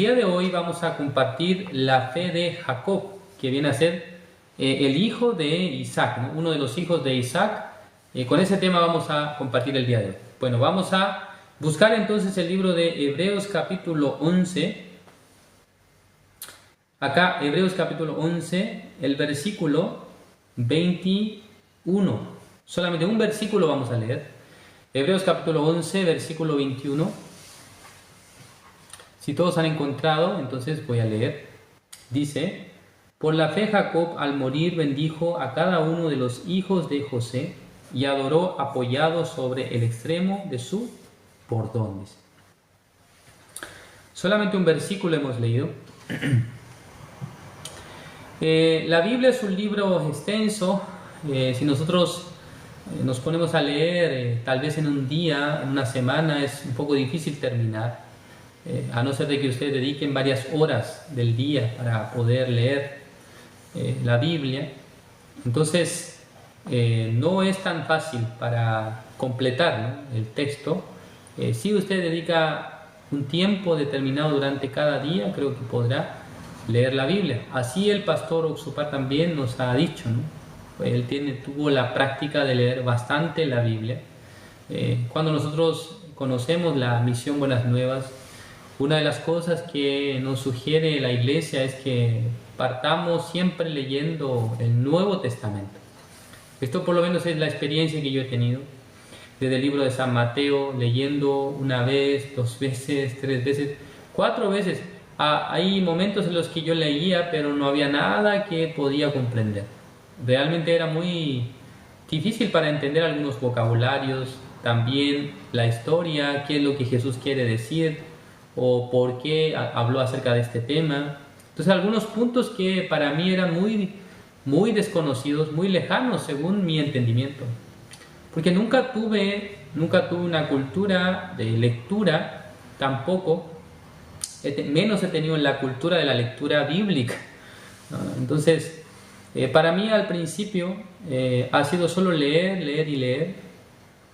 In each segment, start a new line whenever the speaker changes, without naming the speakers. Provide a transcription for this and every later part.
El día de hoy vamos a compartir la fe de Jacob, que viene a ser el hijo de Isaac, ¿no? Uno de los hijos de Isaac. Con ese tema vamos a compartir el día de hoy. Bueno, vamos a buscar entonces el libro de Hebreos capítulo 11. Acá, Hebreos capítulo 11, el versículo 21. Solamente un versículo vamos a leer. Hebreos capítulo 11, versículo 21. Si todos han encontrado, entonces voy a leer. Dice: por la fe Jacob al morir bendijo a cada uno de los hijos de José y adoró apoyado sobre el extremo de su bordón. Dice. Solamente un versículo hemos leído. La Biblia es un libro extenso. Si nosotros nos ponemos a leer, tal vez en un día, en una semana, es un poco difícil terminar. A no ser de que ustedes dediquen varias horas del día para poder leer la Biblia. Entonces no es tan fácil para completar, ¿no?, el texto. Si usted dedica un tiempo determinado durante cada día, creo que podrá leer la Biblia. Así el pastor Oxupar también nos ha dicho, ¿no? Él tuvo la práctica de leer bastante la Biblia. Cuando nosotros conocemos la misión Buenas Nuevas, una de las cosas que nos sugiere la iglesia es que partamos siempre leyendo el Nuevo Testamento. Esto por lo menos es la experiencia que yo he tenido desde el libro de San Mateo, leyendo una vez, 2 veces, 3 veces, 4 veces. Hay momentos en los que yo leía, pero no había nada que podía comprender. Realmente era muy difícil para entender algunos vocabularios, también la historia, qué es lo que Jesús quiere decir, o por qué habló acerca de este tema. Entonces algunos puntos que para mí eran muy desconocidos, muy lejanos según mi entendimiento, porque nunca tuve una cultura de lectura, tampoco, menos he tenido la cultura de la lectura bíblica. Entonces para mí al principio ha sido solo leer y leer,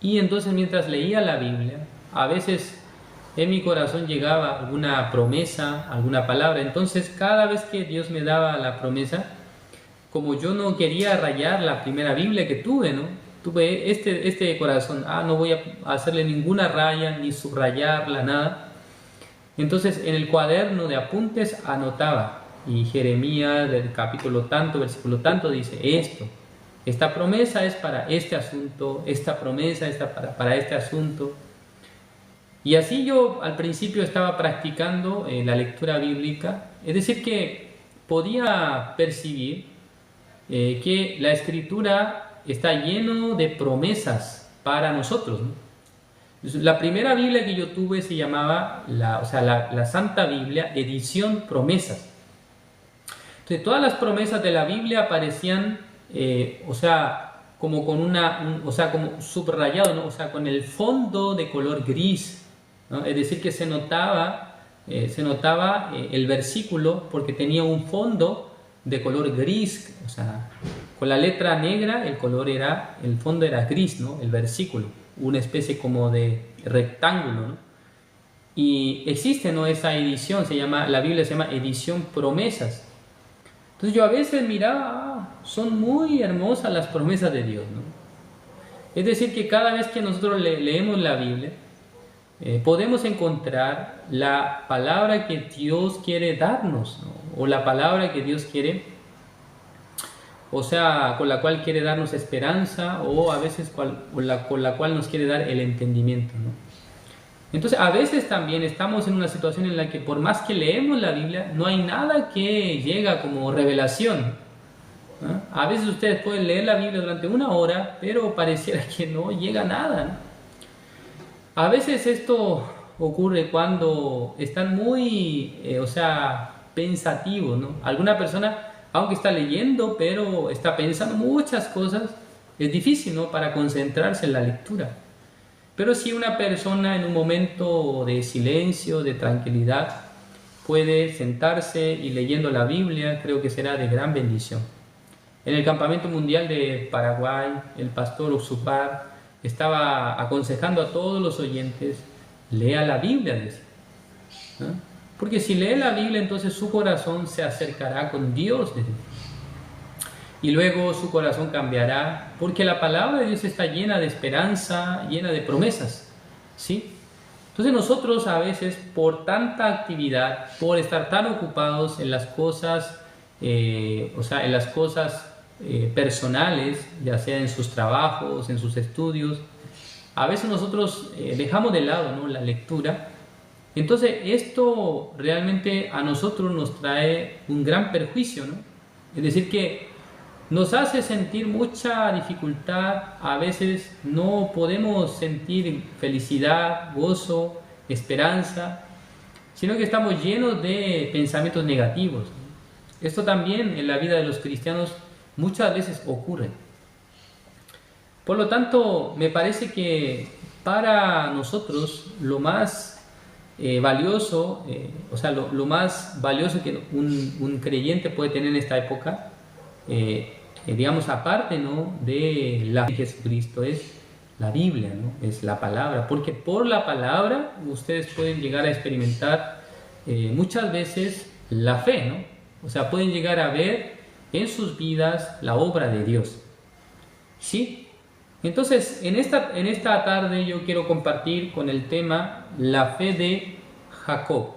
y entonces mientras leía la Biblia, a veces en mi corazón llegaba alguna promesa, alguna palabra. Entonces cada vez que Dios me daba la promesa, como yo no quería rayar la primera Biblia que tuve, ¿no? Tuve este corazón, no voy a hacerle ninguna raya, ni subrayarla, nada. Entonces en el cuaderno de apuntes anotaba, y Jeremías del capítulo tanto, versículo tanto, dice esto. Esta promesa es para este asunto, esta promesa está para este asunto. Y así yo al principio estaba practicando la lectura bíblica, es decir que podía percibir que la Escritura está lleno de promesas para nosotros, ¿no? La primera Biblia que yo tuve se llamaba la Santa Biblia, edición Promesas. Entonces todas las promesas de la Biblia aparecían, como con como subrayado, ¿no? Con el fondo de color gris, ¿no? Es decir que se notaba el versículo porque tenía un fondo de color gris, con la letra negra el fondo era gris, ¿no? El versículo, una especie como de rectángulo, ¿no? Y existe, ¿no?, esa edición, la Biblia se llama edición Promesas. Entonces yo a veces miraba, son muy hermosas las promesas de Dios, ¿no? Es decir que cada vez que nosotros leemos la Biblia, podemos encontrar la palabra que Dios quiere darnos, ¿no? O la palabra que Dios quiere, con la cual quiere darnos esperanza, o a veces con la cual nos quiere dar el entendimiento, ¿no? Entonces a veces también estamos en una situación en la que por más que leemos la Biblia, no hay nada que llega como revelación, ¿no? A veces ustedes pueden leer la Biblia durante 1 hora, pero pareciera que no llega nada, ¿no? A veces esto ocurre cuando están muy, pensativos, ¿no? Alguna persona, aunque está leyendo, pero está pensando muchas cosas, es difícil, ¿no?, para concentrarse en la lectura. Pero si una persona en un momento de silencio, de tranquilidad, puede sentarse y leyendo la Biblia, creo que será de gran bendición. En el Campamento Mundial de Paraguay, el pastor Oxupar estaba aconsejando a todos los oyentes: lea la Biblia, dice, ¿no? Porque si lee la Biblia, entonces su corazón se acercará con Dios. Y luego su corazón cambiará, porque la palabra de Dios está llena de esperanza, llena de promesas. ¿Sí? Entonces nosotros a veces, por tanta actividad, por estar tan ocupados en las cosas, en las cosas personales, ya sea en sus trabajos, en sus estudios, a veces nosotros dejamos de lado, ¿no?, la lectura. Entonces esto realmente a nosotros nos trae un gran perjuicio, ¿no? Es decir, que nos hace sentir mucha dificultad, a veces no podemos sentir felicidad, gozo, esperanza, sino que estamos llenos de pensamientos negativos. Esto también en la vida de los cristianos muchas veces ocurre. Por lo tanto, me parece que para nosotros lo más valioso, lo más valioso que un creyente puede tener en esta época, digamos, aparte, ¿no?, de la de Jesucristo, es la Biblia, ¿no?, es la palabra, porque por la palabra ustedes pueden llegar a experimentar muchas veces la fe, ¿no? O sea, pueden llegar a ver en sus vidas la obra de Dios. ¿Sí? Entonces, en esta tarde yo quiero compartir con el tema la fe de Jacob.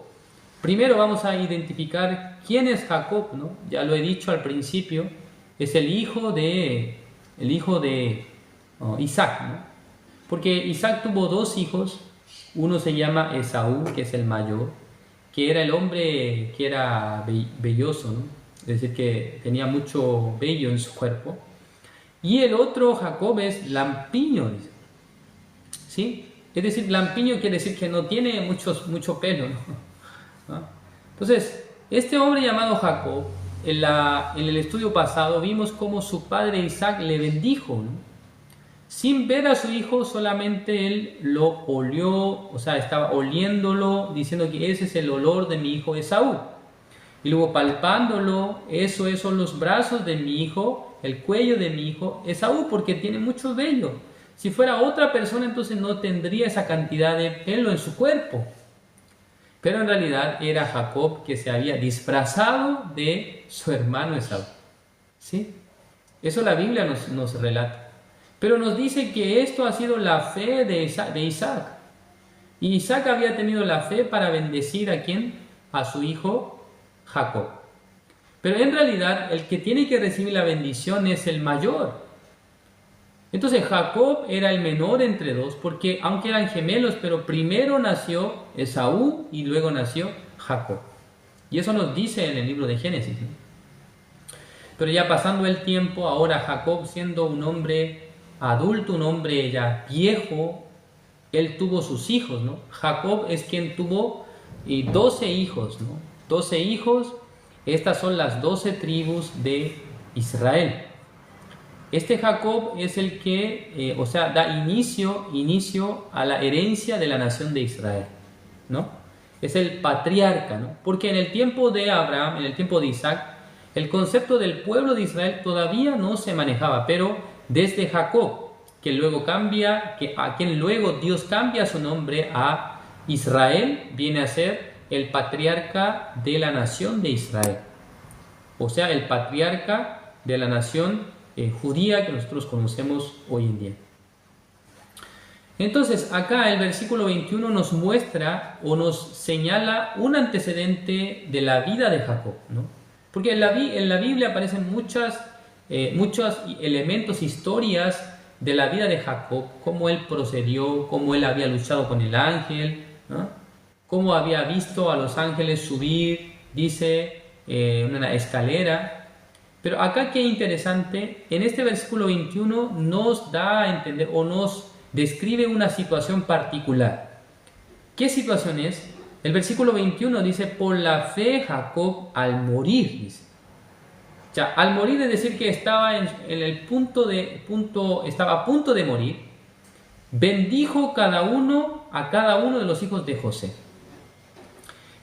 Primero vamos a identificar quién es Jacob, ¿no? Ya lo he dicho al principio, es el hijo de Isaac, ¿no? Porque Isaac tuvo dos hijos, uno se llama Esaú, que es el mayor, que era el hombre que era velloso, ¿no? Es decir, que tenía mucho vello en su cuerpo. Y el otro, Jacob, es lampiño, dice. ¿Sí? Es decir, lampiño quiere decir que no tiene mucho pelo, ¿no? Entonces, este hombre llamado Jacob, en el estudio pasado vimos cómo su padre Isaac le bendijo, ¿no? Sin ver a su hijo, solamente él lo olió, o sea, estaba oliéndolo, diciendo que ese es el olor de mi hijo Esaú. Y luego palpándolo, esos son los brazos de mi hijo, el cuello de mi hijo Esaú, porque tiene mucho vello. Si fuera otra persona, entonces no tendría esa cantidad de pelo en su cuerpo. Pero en realidad era Jacob, que se había disfrazado de su hermano Esaú. ¿Sí? Eso la Biblia nos relata. Pero nos dice que esto ha sido la fe de Isaac. Y Isaac había tenido la fe para bendecir ¿a quién? A su hijo Jacob. Pero en realidad el que tiene que recibir la bendición es el mayor. Entonces Jacob era el menor entre dos, porque aunque eran gemelos, pero primero nació Esaú y luego nació Jacob. Y eso nos dice en el libro de Génesis, ¿no? Pero ya pasando el tiempo, ahora Jacob, siendo un hombre adulto, un hombre ya viejo, él tuvo sus hijos, ¿no? Jacob es quien tuvo 12 hijos, ¿no? 12 hijos, estas son las 12 tribus de Israel. Este Jacob es el que, da inicio a la herencia de la nación de Israel, ¿no? Es el patriarca, ¿no? Porque en el tiempo de Abraham, en el tiempo de Isaac, el concepto del pueblo de Israel todavía no se manejaba, pero desde Jacob, que luego a quien luego Dios cambia su nombre a Israel, viene a ser el patriarca de la nación de Israel. O sea, el patriarca de la nación judía que nosotros conocemos hoy en día. Entonces, acá el versículo 21 nos muestra o nos señala un antecedente de la vida de Jacob, ¿no? Porque en la Biblia aparecen muchos elementos, historias de la vida de Jacob, cómo él procedió, cómo él había luchado con el ángel, ¿no? Cómo había visto a los ángeles subir, dice, una escalera. Pero acá qué interesante, en este versículo 21 nos da a entender o nos describe una situación particular. ¿Qué situación es? El versículo 21 dice, por la fe Jacob al morir, dice. O sea, al morir es decir que estaba estaba a punto de morir, bendijo a cada uno de los hijos de José.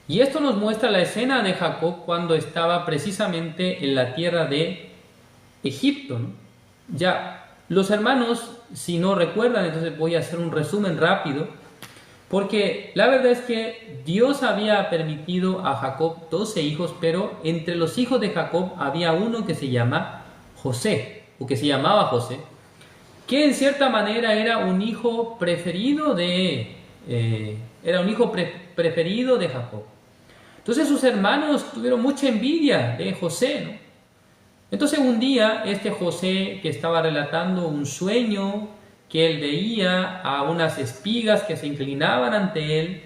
Y esto nos muestra la escena de Jacob cuando estaba precisamente en la tierra de Egipto, ¿no? Ya, los hermanos, si no recuerdan, entonces voy a hacer un resumen rápido. Porque la verdad es que Dios había permitido a Jacob 12 hijos, pero entre los hijos de Jacob había uno que se llama José, o que se llamaba José, que en cierta manera era un hijo preferido preferido de Jacob. Entonces sus hermanos tuvieron mucha envidia de José, ¿no? Entonces un día este José, que estaba relatando un sueño que él veía a unas espigas que se inclinaban ante él,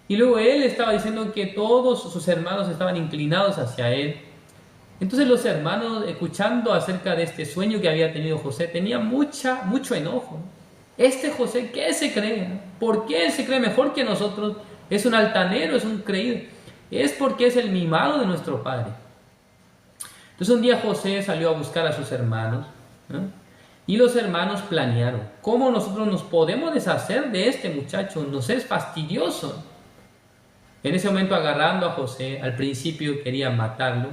y luego él estaba diciendo que todos sus hermanos estaban inclinados hacia él. Entonces los hermanos, escuchando acerca de este sueño que había tenido José, tenían mucho enojo. Este José, ¿qué se cree? ¿Por qué él se cree mejor que nosotros? Es un altanero, es un creído. Es porque es el mimado de nuestro padre. Entonces un día José salió a buscar a sus hermanos, ¿no? Y los hermanos planearon cómo nosotros nos podemos deshacer de este muchacho, nos es fastidioso. En ese momento, agarrando a José, al principio querían matarlo,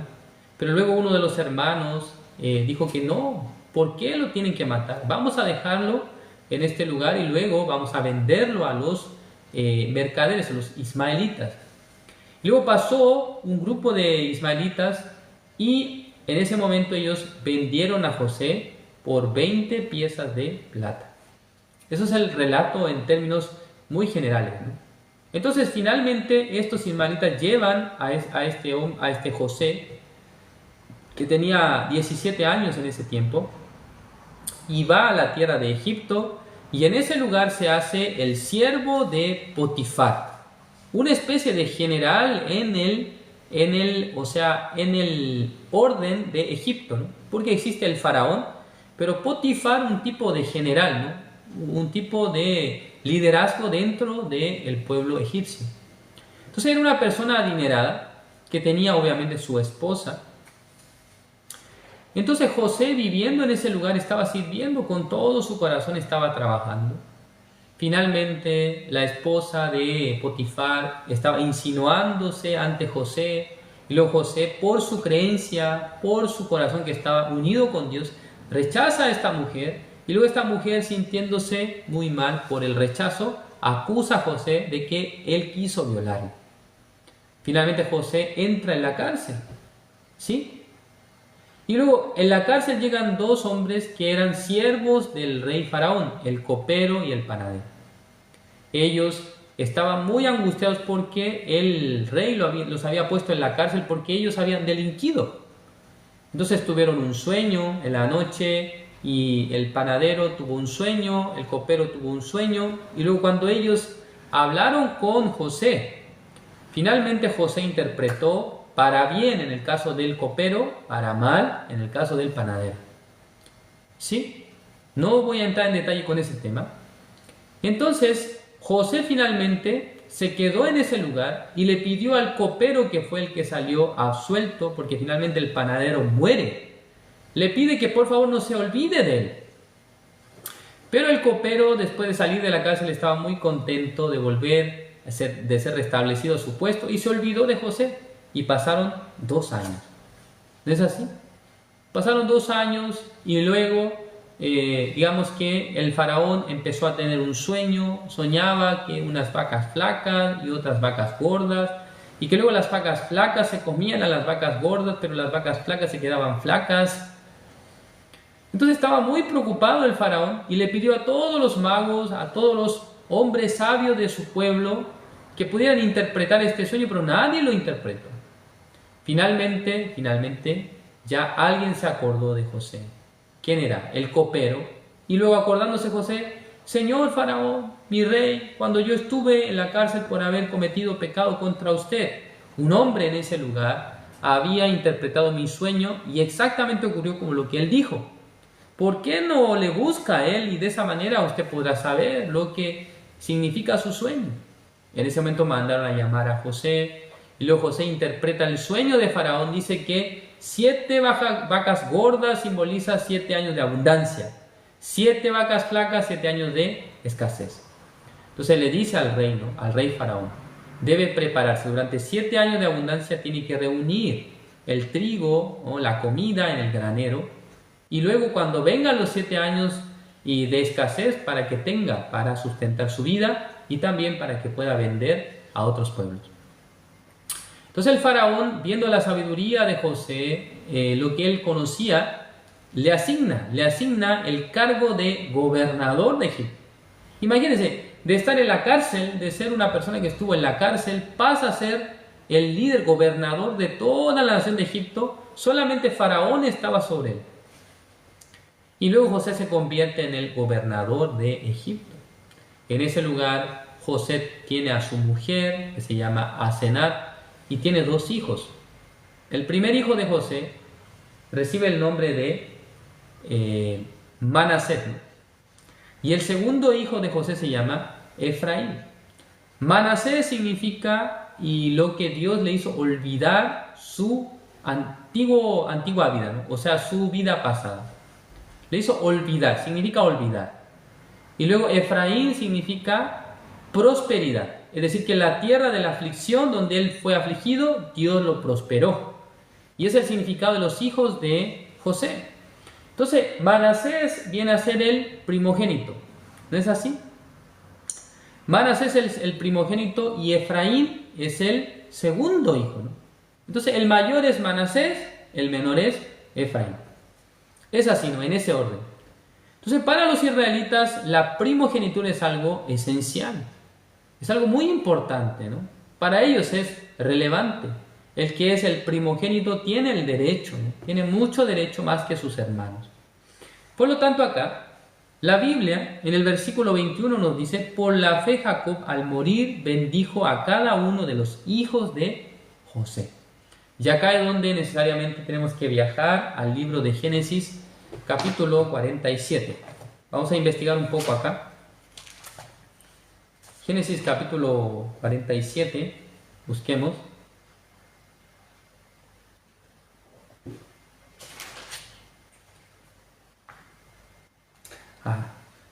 pero luego uno de los hermanos dijo que no, ¿por qué lo tienen que matar? Vamos a dejarlo en este lugar y luego vamos a venderlo a los mercaderes, a los ismaelitas. Y luego pasó un grupo de ismaelitas y en ese momento ellos vendieron a José por 20 piezas de plata. Eso es el relato en términos muy generales, ¿no? Entonces finalmente estos ismaelitas llevan a este José, que tenía 17 años en ese tiempo, y va a la tierra de Egipto, y en ese lugar se hace el siervo de Potifar, una especie de general en el orden de Egipto, ¿no? Porque existe el faraón, pero Potifar, un tipo de general, ¿no? Un tipo de liderazgo dentro del pueblo egipcio. Entonces era una persona adinerada que tenía obviamente su esposa. Entonces José, viviendo en ese lugar, estaba sirviendo con todo su corazón, estaba trabajando. Finalmente la esposa de Potifar estaba insinuándose ante José, y luego José, por su creencia, por su corazón que estaba unido con Dios, rechaza a esta mujer, y luego esta mujer, sintiéndose muy mal por el rechazo, acusa a José de que él quiso violarla. Finalmente José entra en la cárcel, ¿sí? Y luego en la cárcel llegan dos hombres que eran siervos del rey faraón, el copero y el panadero. Ellos estaban muy angustiados porque el rey los había puesto en la cárcel porque ellos habían delinquido. Entonces tuvieron un sueño en la noche, y el panadero tuvo un sueño, el copero tuvo un sueño, y luego cuando ellos hablaron con José, finalmente José interpretó para bien en el caso del copero, para mal en el caso del panadero. ¿Sí? No voy a entrar en detalle con ese tema. Entonces José finalmente se quedó en ese lugar y le pidió al copero, que fue el que salió absuelto, porque finalmente el panadero muere, le pide que por favor no se olvide de él. Pero el copero, después de salir de la cárcel, estaba muy contento de volver de ser restablecido a su puesto, y se olvidó de José. Y pasaron 2 años. ¿No es así? Pasaron 2 años y luego, digamos que el faraón empezó a tener un sueño, soñaba que unas vacas flacas y otras vacas gordas, y que luego las vacas flacas se comían a las vacas gordas, pero las vacas flacas se quedaban flacas. Entonces estaba muy preocupado el faraón y le pidió a todos los magos, a todos los hombres sabios de su pueblo, que pudieran interpretar este sueño, pero nadie lo interpretó. Finalmente, ya alguien se acordó de José. ¿Quién era? El copero. Y luego, acordándose José: Señor faraón, mi rey, cuando yo estuve en la cárcel por haber cometido pecado contra usted, un hombre en ese lugar había interpretado mi sueño y exactamente ocurrió como lo que él dijo. ¿Por qué no le busca a él? Y de esa manera usted podrá saber lo que significa su sueño. En ese momento mandaron a llamar a José, y luego José interpreta el sueño de faraón. Dice que 7 vacas gordas simboliza 7 años de abundancia, 7 vacas flacas, 7 años de escasez. Entonces le dice al rey faraón, debe prepararse durante 7 años de abundancia, tiene que reunir el trigo o la comida en el granero, y luego cuando vengan los 7 años y de escasez, para que tenga para sustentar su vida, y también para que pueda vender a otros pueblos. Entonces el faraón, viendo la sabiduría de José, lo que él conocía, le asigna el cargo de gobernador de Egipto. Imagínense, de estar en la cárcel, de ser una persona que estuvo en la cárcel, pasa a ser el líder gobernador de toda la nación de Egipto. Solamente Faraón estaba sobre él. Y luego José se convierte en el gobernador de Egipto. En ese lugar José tiene a su mujer, que se llama Asenat, y tiene 2 hijos. El primer hijo de José recibe el nombre de Manasés, ¿no? Y el segundo hijo de José se llama Efraín. Manasés significa y lo que Dios le hizo olvidar su antigua vida, ¿no? O sea, su vida pasada. Le hizo olvidar, significa olvidar. Y luego Efraín significa prosperidad. Es decir, que la tierra de la aflicción donde él fue afligido, Dios lo prosperó. Y es el significado de los hijos de José. Entonces, Manasés viene a ser el primogénito. ¿No es así? Manasés es el primogénito y Efraín es el segundo hijo, ¿no? Entonces, el mayor es Manasés, el menor es Efraín. Es así, ¿no? En ese orden. Entonces, para los israelitas, la primogenitura es algo esencial. Es algo muy importante, ¿no? Para ellos es relevante. El que es el primogénito tiene el derecho, ¿no? Tiene mucho derecho más que sus hermanos. Por lo tanto, acá, la Biblia, en el versículo 21 nos dice: por la fe Jacob al morir bendijo a cada uno de los hijos de José. Y acá es donde necesariamente tenemos que viajar al libro de Génesis, capítulo 47. Vamos a investigar un poco acá. Génesis capítulo 47, busquemos.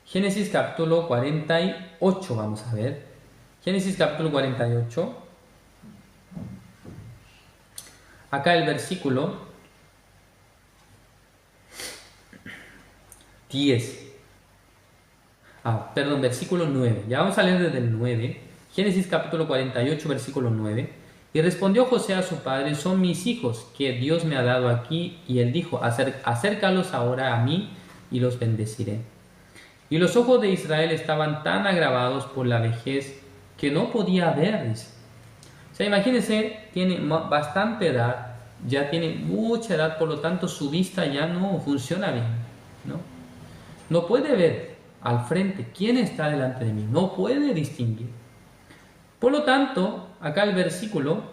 Génesis capítulo 48, vamos a ver. Génesis capítulo 48. Acá el versículo 10. Versículo 9. Ya vamos a leer desde el 9. Génesis capítulo 48, versículo 9. Y respondió José a su padre: son mis hijos que Dios me ha dado aquí. Y él dijo: acércalos ahora a mí y los bendeciré. Y los ojos de Israel estaban tan agravados por la vejez que no podía ver. Dice. O sea, imagínense, tiene bastante edad, ya tiene mucha edad, por lo tanto su vista ya no funciona bien, ¿no? No puede ver al frente quién está delante de mí, no puede distinguir. Por lo tanto, acá el versículo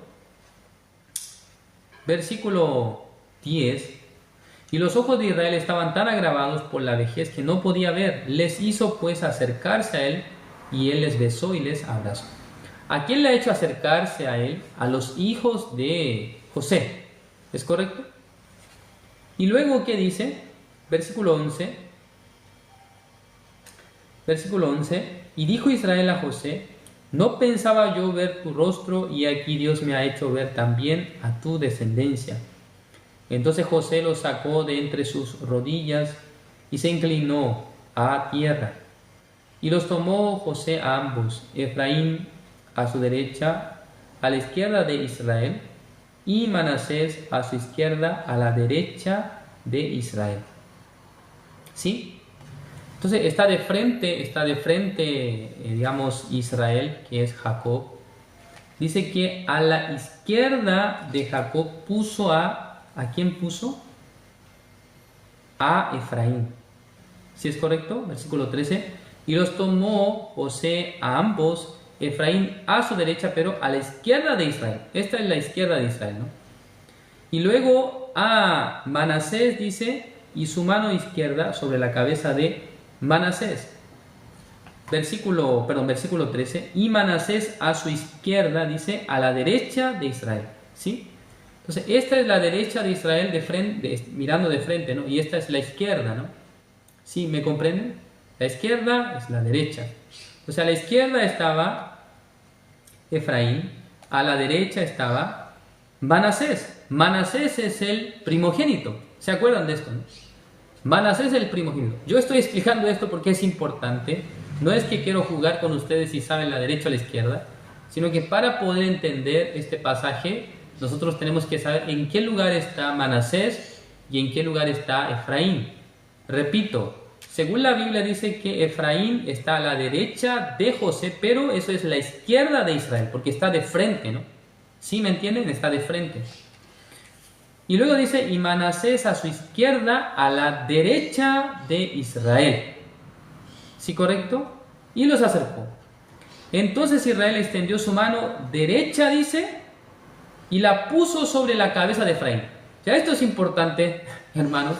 10, y los ojos de Israel estaban tan agravados por la vejez que no podía ver, les hizo pues acercarse a él, y él les besó y les abrazó. ¿A quién le ha hecho acercarse a él? A los hijos de José, ¿es correcto? Y luego, ¿qué dice? Versículo 11, y dijo Israel a José: no pensaba yo ver tu rostro, y aquí Dios me ha hecho ver también a tu descendencia. Entonces José los sacó de entre sus rodillas y se inclinó a tierra. Y los tomó José a ambos, Efraín a su derecha, a la izquierda de Israel, y Manasés a su izquierda, a la derecha de Israel. ¿Sí? Entonces está de frente, digamos, Israel, que es Jacob. Dice que a la izquierda de Jacob puso ¿a quién puso? A Efraín. ¿Sí es correcto? Versículo 13. Y los tomó José a ambos, Efraín a su derecha, pero a la izquierda de Israel. Esta es la izquierda de Israel, ¿no? Y luego a Manasés dice, y su mano izquierda sobre la cabeza de Manasés. Versículo 13. Y Manasés a su izquierda dice, a la derecha de Israel. ¿Sí? Entonces, esta es la derecha de Israel de frente, mirando de frente, ¿no? Y esta es la izquierda, ¿no? ¿Sí? ¿Me comprenden? La izquierda es la derecha. O sea, a la izquierda estaba Efraín, a la derecha estaba Manasés. Manasés es el primogénito. ¿Se acuerdan de esto, no? Manasés es el primogénito. Yo estoy explicando esto porque es importante No es que quiero jugar con ustedes si saben la derecha o la izquierda, sino que para poder entender este pasaje, nosotros tenemos que saber en qué lugar está Manasés y en qué lugar está Efraín. Repito, según la Biblia dice que Efraín está a la derecha de José, pero eso es la izquierda de Israel, porque está de frente, ¿no? ¿Sí me entienden? Está de frente. Y luego dice, y Manasés a su izquierda, a la derecha de Israel. ¿Sí, correcto? Y los acercó. Entonces Israel extendió su mano derecha, dice, y la puso sobre la cabeza de Efraín. Ya esto es importante, hermanos.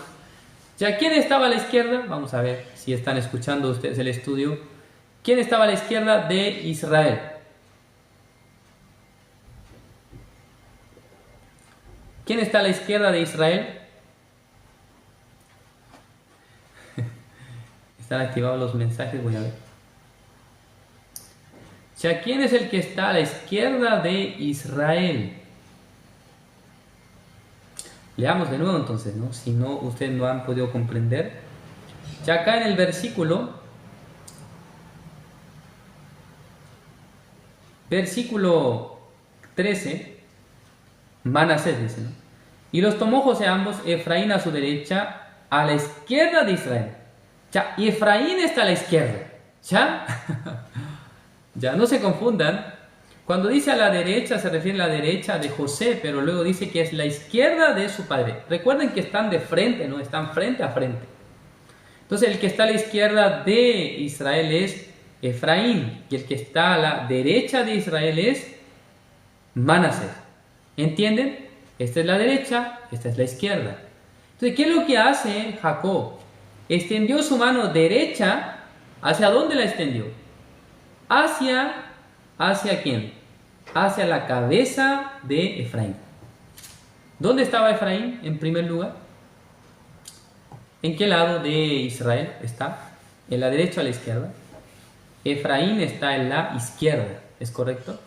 Ya, ¿quién estaba a la izquierda? Vamos a ver si están escuchando ustedes el estudio. ¿Quién estaba a la izquierda de Israel? ¿Quién está a la izquierda de Israel? Están activados los mensajes, voy a ver. Ya, ¿quién es el que está a la izquierda de Israel? Leamos de nuevo entonces, ¿no? Si no, ustedes no han podido comprender. Ya acá en el versículo 13, Manasés dice, ¿no? Y los tomó José ambos, Efraín a su derecha, a la izquierda de Israel. Ya, y Efraín está a la izquierda. ¿Ya? Ya, no se confundan. Cuando dice a la derecha, se refiere a la derecha de José, pero luego dice que es la izquierda de su padre. Recuerden que están de frente, ¿no? Están frente a frente. Entonces, el que está a la izquierda de Israel es Efraín, y el que está a la derecha de Israel es Manasés. ¿Entienden? Esta es la derecha, esta es la izquierda. Entonces, ¿qué es lo que hace Jacob? Extendió su mano derecha. ¿Hacia dónde la extendió? ¿Hacia quién? Hacia la cabeza de Efraín. ¿Dónde estaba Efraín en primer lugar? ¿En qué lado de Israel está? ¿En la derecha o a la izquierda? Efraín está en la izquierda, ¿es correcto?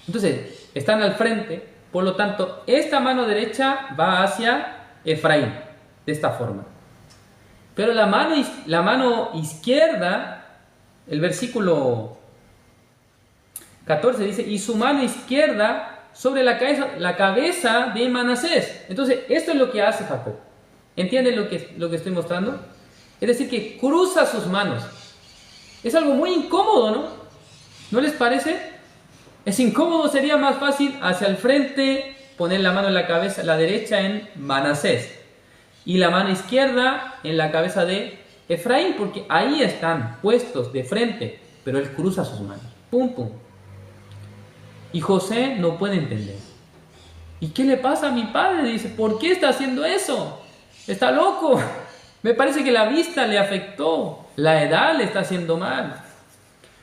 Entonces, están al frente, por lo tanto, esta mano derecha va hacia Efraín, de esta forma. Pero la mano izquierda, el versículo 14 dice, y su mano izquierda sobre la cabeza de Manasés. Entonces, esto es lo que hace Jacob. ¿Entienden lo que estoy mostrando? Es decir, que cruza sus manos. Es algo muy incómodo, ¿no? ¿No les parece? Es incómodo, sería más fácil hacia el frente, poner la mano en la cabeza, la derecha en Manasés, y la mano izquierda en la cabeza de Efraín, porque ahí están puestos de frente, pero él cruza sus manos. Pum, pum. Y José no puede entender. ¿Y qué le pasa a mi padre? Dice, ¿por qué está haciendo eso? Está loco. Me parece que la vista le afectó. La edad le está haciendo mal.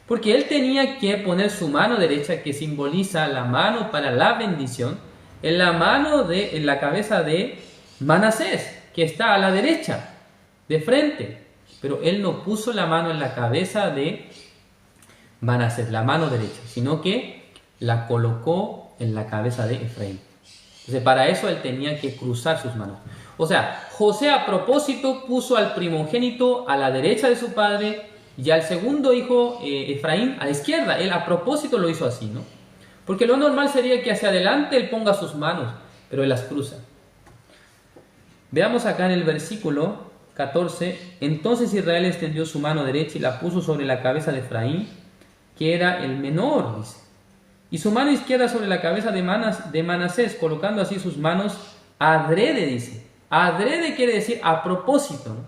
Porque él tenía que poner su mano derecha, que simboliza la mano para la bendición, en la cabeza de Manasés, que está a la derecha, de frente. Pero él no puso la mano en la cabeza de Manasés, la mano derecha, sino que la colocó en la cabeza de Efraín. Entonces, para eso él tenía que cruzar sus manos. O sea, José a propósito puso al primogénito a la derecha de su padre y al segundo hijo, Efraín, a la izquierda. Él a propósito lo hizo así, ¿no? Porque lo normal sería que hacia adelante él ponga sus manos, pero él las cruza. Veamos acá en el versículo 14. Entonces Israel extendió su mano derecha y la puso sobre la cabeza de Efraín, que era el menor, dice. Y su mano izquierda sobre la cabeza de Manasés, colocando así sus manos adrede, dice. Adrede quiere decir a propósito, ¿no?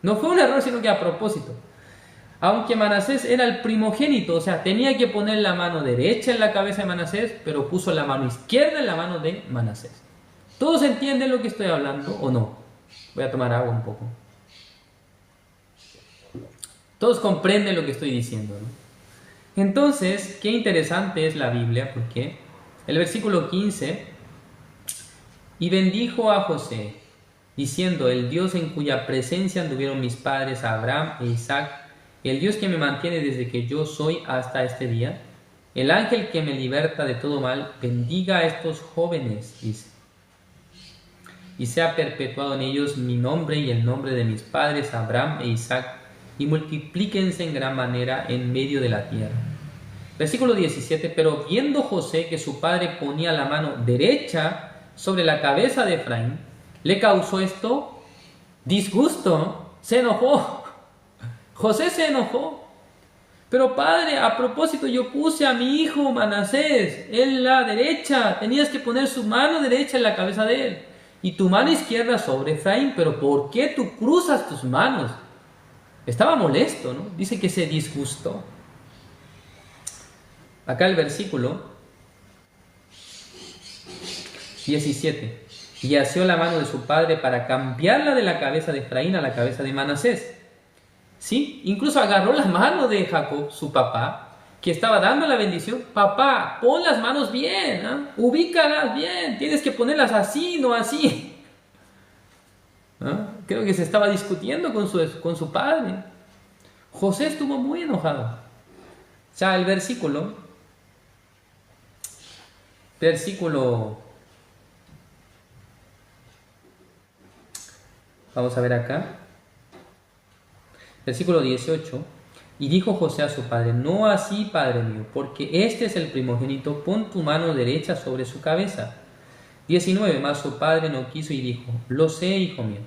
No fue un error, sino que a propósito. Aunque Manasés era el primogénito, o sea, tenía que poner la mano derecha en la cabeza de Manasés, pero puso la mano izquierda en la mano de Manasés. ¿Todos entienden lo que estoy hablando o no? Voy a tomar agua un poco. Todos comprenden lo que estoy diciendo, ¿no? Entonces, qué interesante es la Biblia, porque el versículo 15, y bendijo a José, diciendo, el Dios en cuya presencia anduvieron mis padres Abraham e Isaac, el Dios que me mantiene desde que yo soy hasta este día, el ángel que me liberta de todo mal, bendiga a estos jóvenes, dice, y sea perpetuado en ellos mi nombre y el nombre de mis padres Abraham e Isaac, y multiplíquense en gran manera en medio de la tierra. Versículo 17, pero viendo José que su padre ponía la mano derecha sobre la cabeza de Efraín, le causó esto disgusto, ¿no? Se enojó. José se enojó. Pero padre, a propósito, yo puse a mi hijo Manasés en la derecha. Tenías que poner su mano derecha en la cabeza de él y tu mano izquierda sobre Efraín. Pero ¿por qué tú cruzas tus manos? Estaba molesto, ¿no? Dice que se disgustó. Acá el versículo 17. Y asió la mano de su padre para cambiarla de la cabeza de Efraín a la cabeza de Manasés. ¿Sí? Incluso agarró la mano de Jacob, su papá, que estaba dando la bendición. Papá, pon las manos bien, ¿eh? Ubícalas bien, tienes que ponerlas así, no así. ¿Eh? Creo que se estaba discutiendo con su padre. José estuvo muy enojado. O sea, el versículo, vamos a ver acá. Versículo 18. Y dijo José a su padre: no así, padre mío, porque este es el primogénito, pon tu mano derecha sobre su cabeza. 19. Mas su padre no quiso y dijo: lo sé, hijo mío.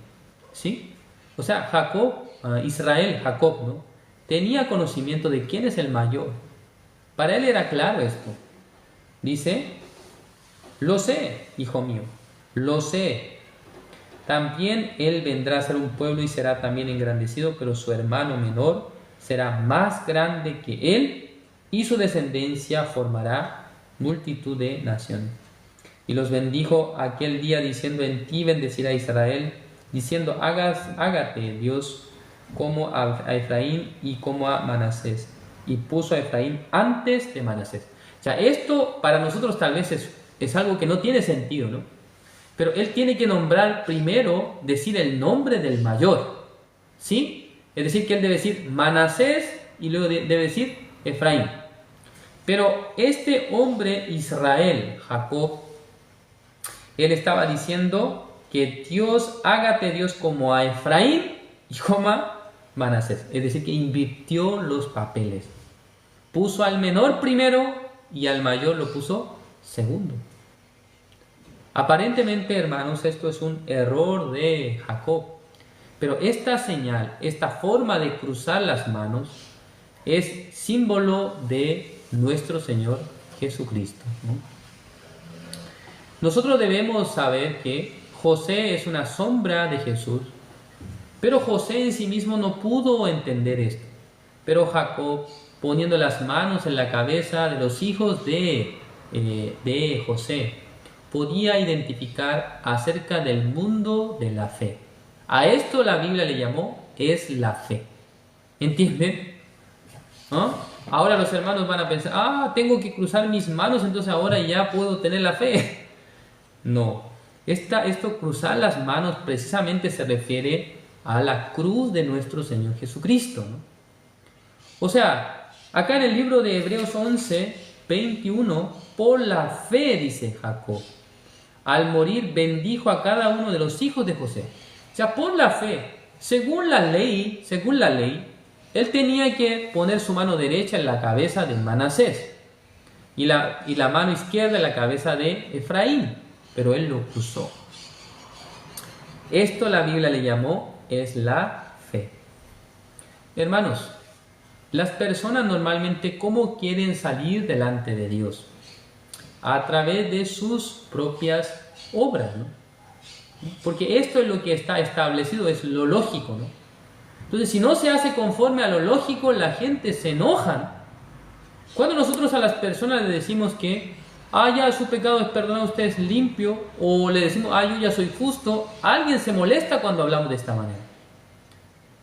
¿Sí? O sea, Jacob, ¿no? Tenía conocimiento de quién es el mayor. Para él era claro esto. Dice: lo sé, hijo mío, lo sé. También él vendrá a ser un pueblo y será también engrandecido, pero su hermano menor será más grande que él y su descendencia formará multitud de naciones. Y los bendijo aquel día diciendo: en ti bendecirá Israel, diciendo: hágate Dios como a Efraín y como a Manasés. Y puso a Efraín antes de Manasés. O sea, esto para nosotros tal vez es algo que no tiene sentido, ¿no? Pero él tiene que nombrar primero, decir el nombre del mayor, ¿sí? Es decir, que él debe decir Manasés y luego debe decir Efraín. Pero este hombre Israel, Jacob, él estaba diciendo que hágate Dios como a Efraín y como a Manasés. Es decir, que invirtió los papeles. Puso al menor primero y al mayor lo puso segundo. Aparentemente, hermanos, esto es un error de Jacob. Pero esta señal, esta forma de cruzar las manos, es símbolo de nuestro Señor Jesucristo, ¿no? Nosotros debemos saber que José es una sombra de Jesús, pero José en sí mismo no pudo entender esto. Pero Jacob, poniendo las manos en la cabeza de los hijos de José, podía identificar acerca del mundo de la fe. A esto la Biblia le llamó es la fe. ¿Entienden? ¿No? Ahora los hermanos van a pensar: tengo que cruzar mis manos, entonces ahora ya puedo tener la fe. No. Esto cruzar las manos precisamente se refiere a la cruz de nuestro Señor Jesucristo, ¿no? O sea, acá en el libro de Hebreos 11, 21, por la fe, dice Jacob, al morir bendijo a cada uno de los hijos de José. O sea, por la fe, según la ley, él tenía que poner su mano derecha en la cabeza de Manasés y la mano izquierda en la cabeza de Efraín, pero él lo cruzó. Esto la Biblia le llamó es la fe. Hermanos, las personas normalmente, ¿cómo quieren salir delante de Dios? A través de sus propias obras, ¿no? Porque esto es lo que está establecido, es lo lógico, ¿no? Entonces, si no se hace conforme a lo lógico, la gente se enoja. Cuando nosotros a las personas le decimos que ya su pecado es perdonado, usted es limpio, o le decimos yo ya soy justo, alguien se molesta cuando hablamos de esta manera.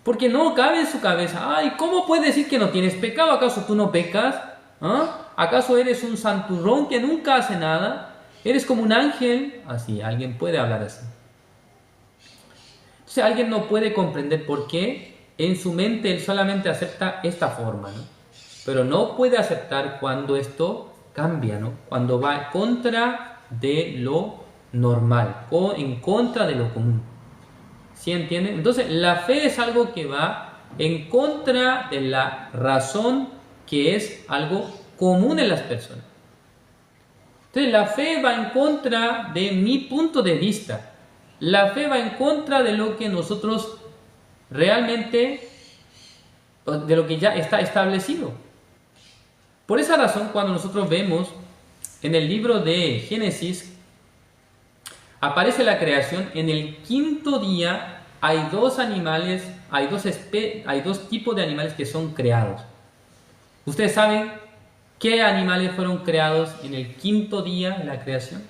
Porque no cabe en su cabeza: ¿cómo puedes decir que no tienes pecado? ¿Acaso tú no pecas? ¿Acaso eres un santurrón que nunca hace nada? ¿Eres como un ángel? Así, alguien puede hablar así. Entonces alguien no puede comprender por qué en su mente él solamente acepta esta forma, ¿no? Pero no puede aceptar cuando esto cambia, ¿no? Cuando va en contra de lo normal o en contra de lo común. ¿Sí entienden? Entonces la fe es algo que va en contra de la razón que es algo común en las personas. Entonces la fe va en contra de mi punto de vista. La fe va en contra de lo que nosotros realmente, de lo que ya está establecido. Por esa razón, cuando nosotros vemos en el libro de Génesis, aparece la creación. En el quinto día hay dos animales, hay dos tipos de animales que son creados. ¿Ustedes saben qué animales fueron creados en el quinto día de la creación?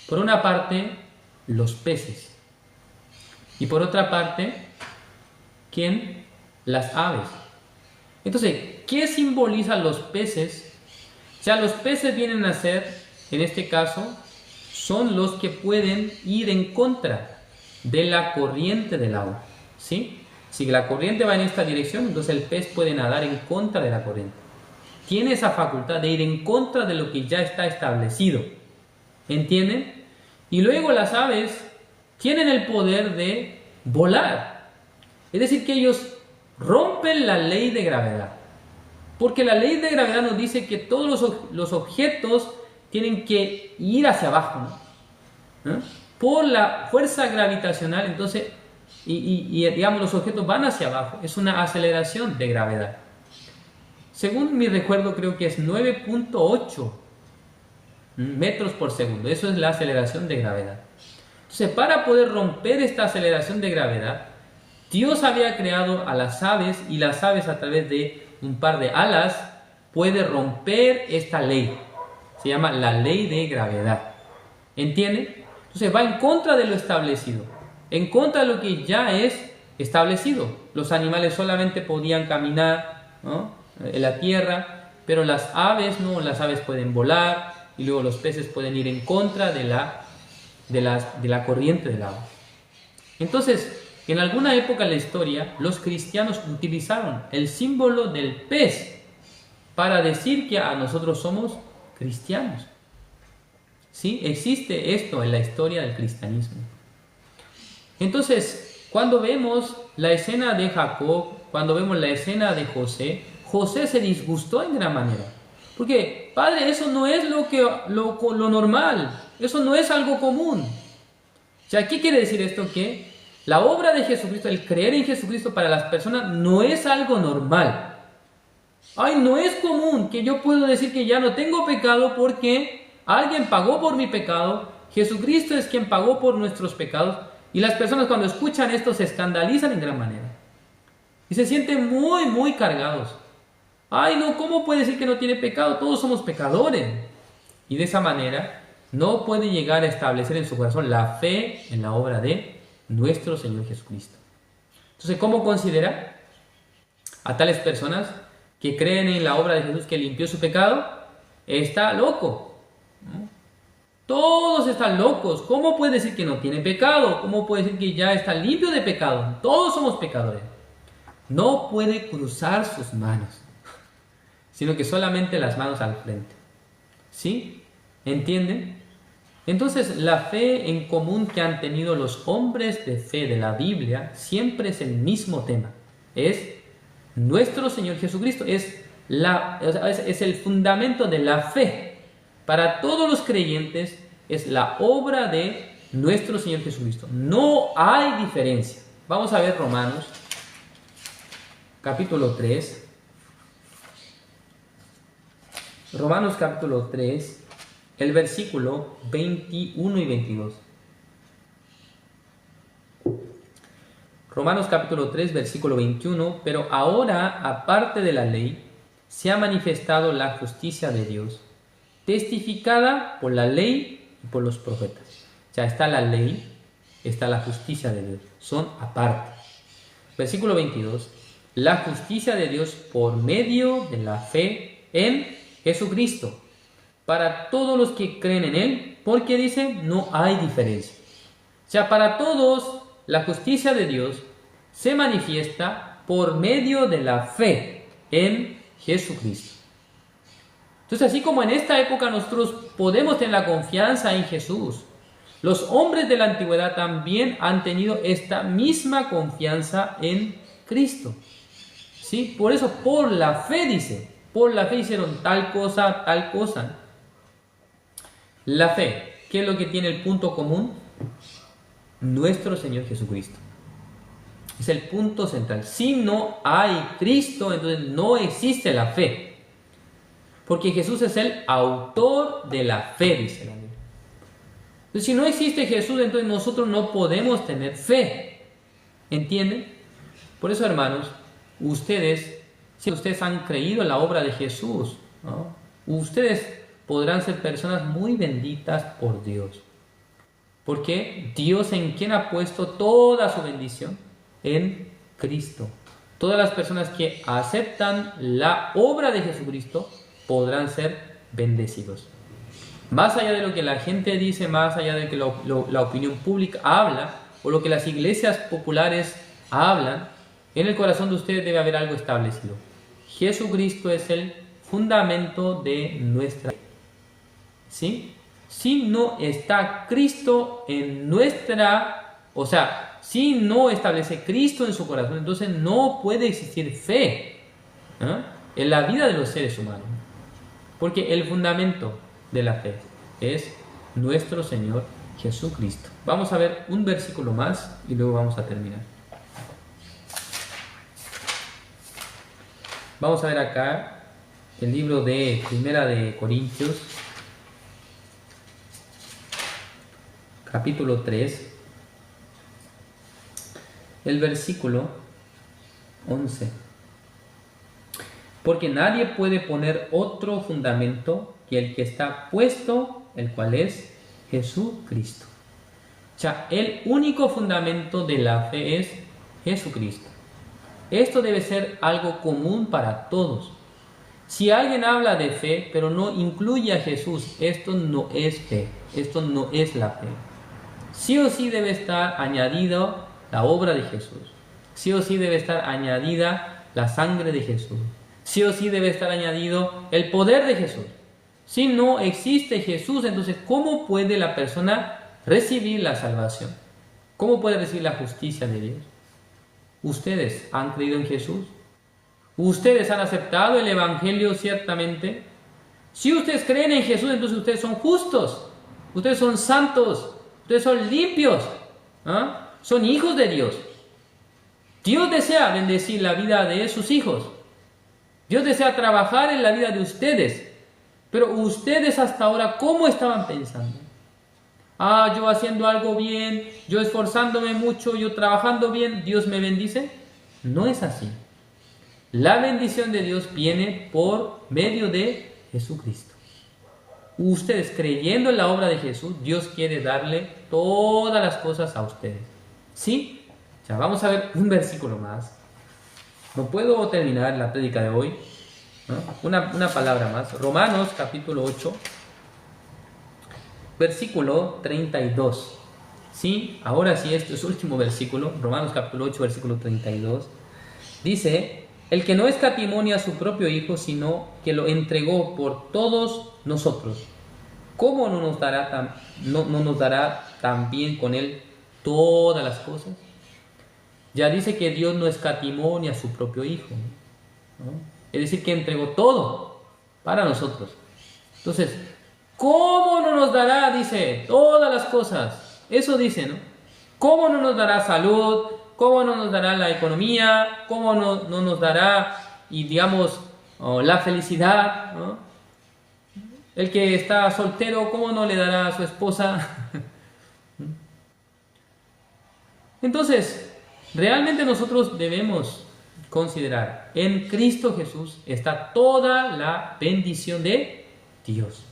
Por una parte, los peces. Y por otra parte, ¿quién? Las aves. Entonces, ¿qué simbolizan los peces? O sea, los peces vienen a ser, en este caso, son los que pueden ir en contra de la corriente del agua, ¿sí? Si la corriente va en esta dirección, entonces el pez puede nadar en contra de la corriente. Tiene esa facultad de ir en contra de lo que ya está establecido. ¿Entienden? Y luego las aves tienen el poder de volar. Es decir, que ellos rompen la ley de gravedad. Porque la ley de gravedad nos dice que todos los objetos tienen que ir hacia abajo, ¿no? Por la fuerza gravitacional. Entonces, digamos, los objetos van hacia abajo. Es una aceleración de gravedad. Según mi recuerdo, creo que es 9.8 metros por segundo. Eso es la aceleración de gravedad. Entonces, para poder romper esta aceleración de gravedad, Dios había creado a las aves, y las aves, a través de un par de alas, puede romper esta ley. Se llama la ley de gravedad. ¿Entienden? Entonces va en contra de lo establecido, en contra de lo que ya es establecido. Los animales solamente podían caminar, ¿no?, en la tierra, pero las aves no, las aves pueden volar, y luego los peces pueden ir en contra de la corriente del agua. Entonces, en alguna época en la historia, los cristianos utilizaron el símbolo del pez para decir que a nosotros somos cristianos. ¿Sí? Existe esto en la historia del cristianismo. Entonces, cuando vemos la escena de Jacob, cuando vemos la escena de José, José se disgustó en gran manera. Porque, padre, eso no es lo normal, eso no es algo común. O sea, ¿qué quiere decir esto? Que la obra de Jesucristo, el creer en Jesucristo para las personas no es algo normal. Ay, no es común que yo puedo decir que ya no tengo pecado porque alguien pagó por mi pecado. Jesucristo es quien pagó por nuestros pecados. Y las personas, cuando escuchan esto, se escandalizan en gran manera. Y se sienten muy, muy cargados. Ay, no, ¿cómo puede decir que no tiene pecado? Todos somos pecadores. Y de esa manera no puede llegar a establecer en su corazón la fe en la obra de nuestro Señor Jesucristo. Entonces, ¿cómo considera a tales personas que creen en la obra de Jesús que limpió su pecado? Está loco, ¿no? Todos están locos. ¿Cómo puede decir que no tiene pecado? ¿Cómo puede decir que ya está limpio de pecado? Todos somos pecadores. No puede cruzar sus manos, sino que solamente las manos al frente. ¿Sí? ¿Entienden? Entonces, la fe en común que han tenido los hombres de fe de la Biblia siempre es el mismo tema. Es nuestro Señor Jesucristo. Es el fundamento de la fe. Para todos los creyentes es la obra de nuestro Señor Jesucristo. No hay diferencia. Vamos a ver Romanos, capítulo 3. Romanos capítulo 3, el versículo 21 y 22. Romanos capítulo 3, versículo 21. Pero ahora, aparte de la ley, se ha manifestado la justicia de Dios, testificada por la ley y por los profetas. O sea, está la ley, está la justicia de Dios. Son aparte. Versículo 22. La justicia de Dios por medio de la fe en Jesucristo, para todos los que creen en Él, porque dice, no hay diferencia. O sea, para todos la justicia de Dios se manifiesta por medio de la fe en Jesucristo. Entonces, así como en esta época nosotros podemos tener la confianza en Jesús, los hombres de la antigüedad también han tenido esta misma confianza en Cristo. ¿Sí? Por eso, por la fe dice, por la fe hicieron tal cosa, tal cosa. La fe, ¿qué es lo que tiene el punto común? Nuestro Señor Jesucristo. Es el punto central. Si no hay Cristo, entonces no existe la fe. Porque Jesús es el autor de la fe, dice la Biblia. Entonces, si no existe Jesús, entonces nosotros no podemos tener fe. ¿Entienden? Por eso, hermanos, si ustedes han creído en la obra de Jesús, ¿no? Ustedes podrán ser personas muy benditas por Dios. Porque Dios, en quien ha puesto toda su bendición, en Cristo. Todas las personas que aceptan la obra de Jesucristo podrán ser bendecidos. Más allá de lo que la gente dice, más allá de lo que la opinión pública habla, o lo que las iglesias populares hablan, en el corazón de ustedes debe haber algo establecido. Jesucristo es el fundamento de nuestra fe. ¿Sí? Si no está Cristo en si no establece Cristo en su corazón, entonces no puede existir fe, ¿no?, en la vida de los seres humanos. Porque el fundamento de la fe es nuestro Señor Jesucristo. Vamos a ver un versículo más y luego vamos a terminar. Vamos a ver acá el libro de Primera de Corintios, capítulo 3, el versículo 11. Porque nadie puede poner otro fundamento que el que está puesto, el cual es Jesucristo. O sea, el único fundamento de la fe es Jesucristo. Esto debe ser algo común para todos. Si alguien habla de fe, pero no incluye a Jesús, esto no es fe, esto no es la fe. Sí o sí debe estar añadido la obra de Jesús. Sí o sí debe estar añadida la sangre de Jesús. Sí o sí debe estar añadido el poder de Jesús. Si no existe Jesús, entonces ¿cómo puede la persona recibir la salvación? ¿Cómo puede recibir la justicia de Dios? ¿Ustedes han creído en Jesús? ¿Ustedes han aceptado el Evangelio ciertamente? Si ustedes creen en Jesús, entonces ustedes son justos, ustedes son santos, ustedes son limpios, ¿ah? Son hijos de Dios. Dios desea bendecir la vida de sus hijos. Dios desea trabajar en la vida de ustedes. Pero ustedes hasta ahora, ¿cómo estaban pensando? Yo haciendo algo bien, yo esforzándome mucho, yo trabajando bien, ¿Dios me bendice? No es así. La bendición de Dios viene por medio de Jesucristo. Ustedes creyendo en la obra de Jesús, Dios quiere darle todas las cosas a ustedes. ¿Sí? Ya vamos a ver un versículo más. No puedo terminar la prédica de hoy, ¿no? Una palabra más. Romanos capítulo 8, versículo 32. ¿Sí? Ahora sí, este es el último versículo. Romanos capítulo 8, versículo 32. Dice: el que no escatimó a su propio Hijo, sino que lo entregó por todos nosotros, ¿cómo no nos dará también con él todas las cosas? Ya dice que Dios no escatimó ni a su propio Hijo, ¿no? Es decir, que entregó todo para nosotros. Entonces, ¿cómo no nos dará, dice, todas las cosas? Eso dice, ¿no? ¿Cómo no nos dará salud? ¿Cómo no nos dará la economía? ¿Cómo no nos dará, la felicidad, ¿no? El que está soltero, ¿cómo no le dará a su esposa? Entonces, realmente nosotros debemos considerar, en Cristo Jesús está toda la bendición de Dios.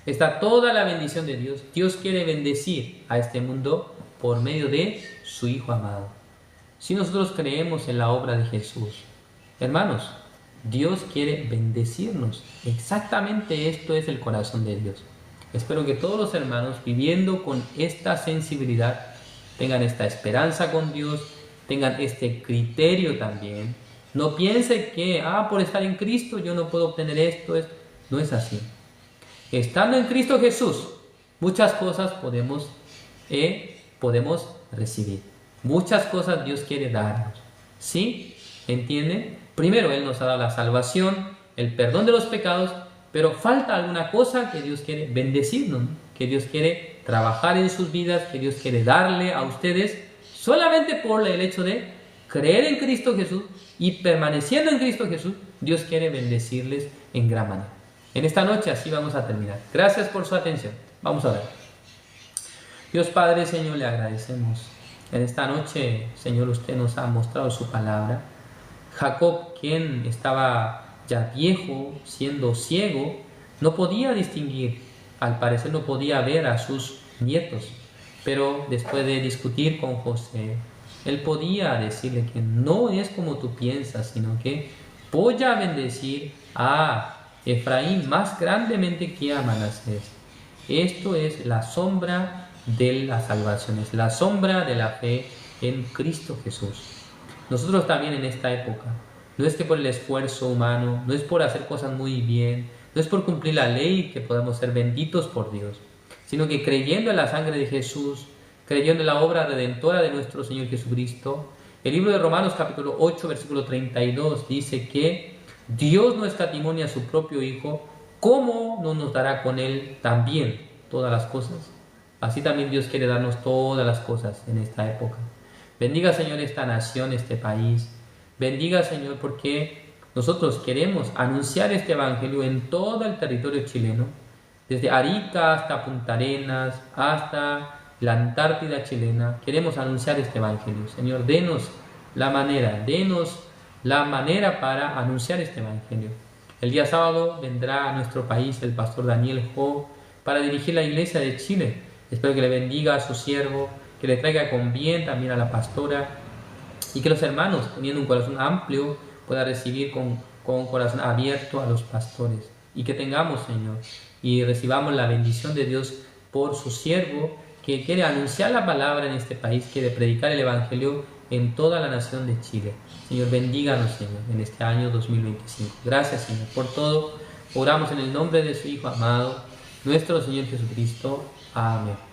Está toda la bendición de Dios. Dios quiere bendecir a este mundo por medio de su Hijo amado. Si nosotros creemos en la obra de Jesús, hermanos, Dios quiere bendecirnos. Exactamente esto es el corazón de Dios. Espero que todos los hermanos, viviendo con esta sensibilidad, tengan esta esperanza con Dios, tengan este criterio también. No piense que, por estar en Cristo yo no puedo obtener esto. No es así. Estando en Cristo Jesús, muchas cosas podemos recibir. Muchas cosas Dios quiere darnos. ¿Sí? ¿Entienden? Primero Él nos ha dado la salvación, el perdón de los pecados, pero falta alguna cosa que Dios quiere bendecirnos, ¿no? Que Dios quiere trabajar en sus vidas, que Dios quiere darle a ustedes solamente por el hecho de creer en Cristo Jesús y permaneciendo en Cristo Jesús, Dios quiere bendecirles en gran manera. En esta noche así vamos a terminar. Gracias por su atención. Vamos a ver. Dios Padre, Señor, le agradecemos. En esta noche, Señor, usted nos ha mostrado su palabra. Jacob, quien estaba ya viejo, siendo ciego, no podía distinguir, al parecer no podía ver a sus nietos, pero después de discutir con José, él podía decirle que no es como tú piensas, sino que voy a bendecir a Efraín más grandemente que a Manasés. Esto es la sombra de la salvación, es la sombra de la fe en Cristo Jesús. Nosotros también en esta época, no es que por el esfuerzo humano, no es por hacer cosas muy bien, no es por cumplir la ley que podamos ser benditos por Dios, sino que creyendo en la sangre de Jesús, creyendo en la obra redentora de nuestro Señor Jesucristo. El libro de Romanos capítulo 8 versículo 32 dice que Dios no escatimó a su propio Hijo, ¿cómo no nos dará con Él también todas las cosas? Así también Dios quiere darnos todas las cosas en esta época. Bendiga, Señor, esta nación, este país. Bendiga, Señor, porque nosotros queremos anunciar este evangelio en todo el territorio chileno, desde Arica hasta Punta Arenas, hasta la Antártida chilena. Queremos anunciar este evangelio. Señor, denos la manera para anunciar este evangelio. El día sábado vendrá a nuestro país el pastor Daniel Ho para dirigir la iglesia de Chile. Espero que le bendiga a su siervo, que le traiga con bien también a la pastora y que los hermanos, teniendo un corazón amplio, puedan recibir con un corazón abierto a los pastores. Y que tengamos, Señor, y recibamos la bendición de Dios por su siervo, que quiere anunciar la palabra en este país, quiere predicar el evangelio en toda la nación de Chile. Señor, bendíganos, Señor, en este año 2025. Gracias, Señor, por todo. Oramos en el nombre de su Hijo amado, nuestro Señor Jesucristo. Amén.